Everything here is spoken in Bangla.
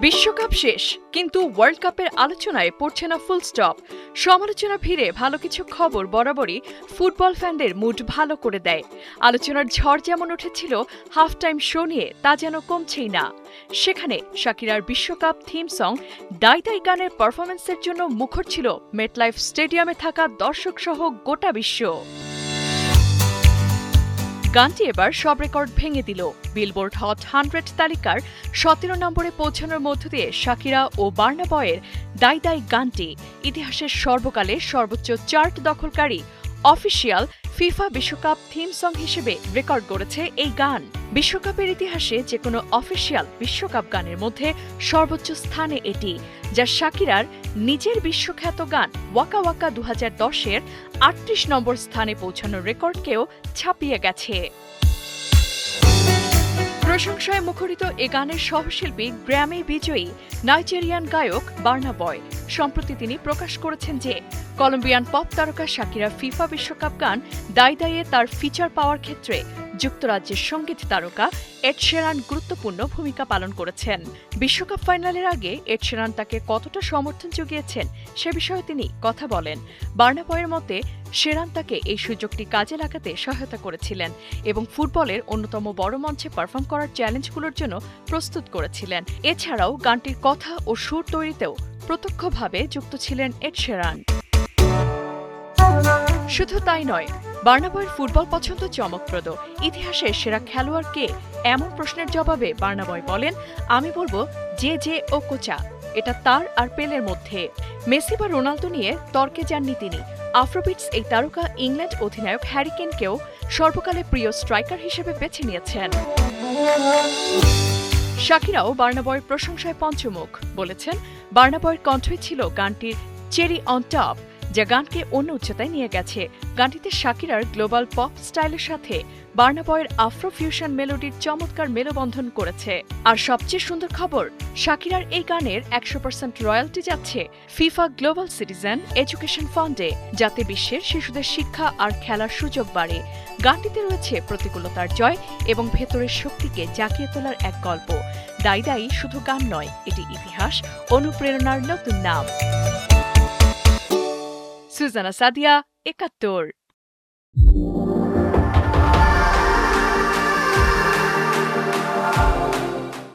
বিশ্বকাপ শেষ, কিন্তু ওয়ার্ল্ড কাপের আলোচনায় পড়ছে না ফুল স্টপ। সমালোচনা ভিড়ে ভালো কিছু খবর বরাবরই ফুটবল ফ্যানদের মুড ভালো করে দেয়। আলোচনার ঝড় যেমন উঠেছিল হাফ টাইম শো নিয়ে, তা যেন কমছেই না। সেখানে শাকিরার বিশ্বকাপ থিম সং ডাই ডাই গানের পারফরমেন্সের জন্য মুখর ছিল মেটলাইফ স্টেডিয়ামে থাকা দর্শকসহ গোটা বিশ্ব। গানটি এবার সব রেকর্ড ভেঙে দিল। বিলবোর্ড হট 100 তালিকার 17 নম্বরে পৌঁছানোর মধ্য দিয়ে শাকিরা ও বার্না বয়ের দাই দাই গানটি ইতিহাসের সর্বকালের সর্বোচ্চ চার্ট দখলকারী অফিসিয়াল ফিফা বিশ্বকাপ থিম সং হিসেবে রেকর্ড গড়েছে এই গান। বিশ্বকাপের ইতিহাসে যে কোনো অফিসিয়াল বিশ্বকাপ গানের মধ্যে সর্বোচ্চ স্থানে এটি, যা শাকিরার নিজের বিশ্বখ্যাত গান ওয়াকা ওয়াকা 2010-এর 38 নম্বর স্থানে পৌঁছানোর রেকর্ডকেও ছাপিয়ে গেছে। প্রশংসায় মুখরিত এ গানের সহশিল্পী গ্র্যামি বিজয়ী নাইজেরিয়ান গায়ক বার্না বয়। সম্প্রতি তিনি প্রকাশ করেছেন যে কলম্বিয়ান পপ তারকা শাকিরা ফিফা বিশ্বকাপ গান দাই দাইয়ে তার ফিচার পাওয়ার ক্ষেত্রে যুক্তরাজ্যের সঙ্গীত তারকা এড শেরান গুরুত্বপূর্ণ ভূমিকা পালন করেছেন। বিশ্বকাপ ফাইনালের আগে এড শেরান তাকে কতটা সমর্থন জুগিয়েছেন সে বিষয়ে তিনি কথা বলেন। বার্না বয়ের মতে, শেরান তাকে এই সুযোগটি কাজে লাগাতে সহায়তা করেছিলেন এবং ফুটবলের অন্যতম বড় মঞ্চে পারফর্ম করার চ্যালেঞ্জগুলোর জন্য প্রস্তুত করেছিলেন। এছাড়াও গানটির কথা ও সুর তৈরিতেও প্রত্যক্ষভাবে যুক্ত ছিলেন এড শেরান। শুধু তাই নয়, বার্না বয়ের ফুটবল পছন্দ চমকপ্রদ। ইতিহাসের সেরা খেলোয়াড় কে, এমন প্রশ্নের জবাবে বার্না বয় বলেন, আমি বলবো জে ও কোচা। এটা তার আর পেলের মধ্যে। মেসি বা রোনালদো নিয়ে তর্কে যাননি তিনি। আফ্রোবিটস এই তারকা ইংল্যান্ড অধিনায়ক হ্যারি কেনকেও সর্বকালের প্রিয় স্ট্রাইকার হিসেবে বেছে নিয়েছেন। শাকিরাও বার্না বয়ের প্রশংসায় পঞ্চমুখ। বলেছেন, বার্না বয়ের কণ্ঠই ছিল গানটির চেরি অন টপ, যা গানকে অন্য উচ্চতায় নিয়ে গেছে। গানটিতে শাকিরার গ্লোবাল পপ স্টাইলের সাথে বার্না বয়ের আফ্রো ফিউশন মেলোডির চমৎকার মেলবন্ধন করেছে। আর সবচেয়ে সুন্দর খবর, শাকিরার এই গানের 100% রয়্যালটি যাচ্ছে ফিফা গ্লোবাল সিটিজেন এডুকেশন ফান্ডে, যাতে বিশ্বের শিশুদের শিক্ষা আর খেলার সুযোগ বাড়ে। গানটিতে রয়েছে প্রতিকূলতার জয় এবং ভেতরের শক্তিকে জাগিয়ে তোলার এক গল্প। দাই দাই শুধু গান নয়, এটি ইতিহাস, অনুপ্রেরণার নতুন নাম। সুজানা সাদিয়া, 71।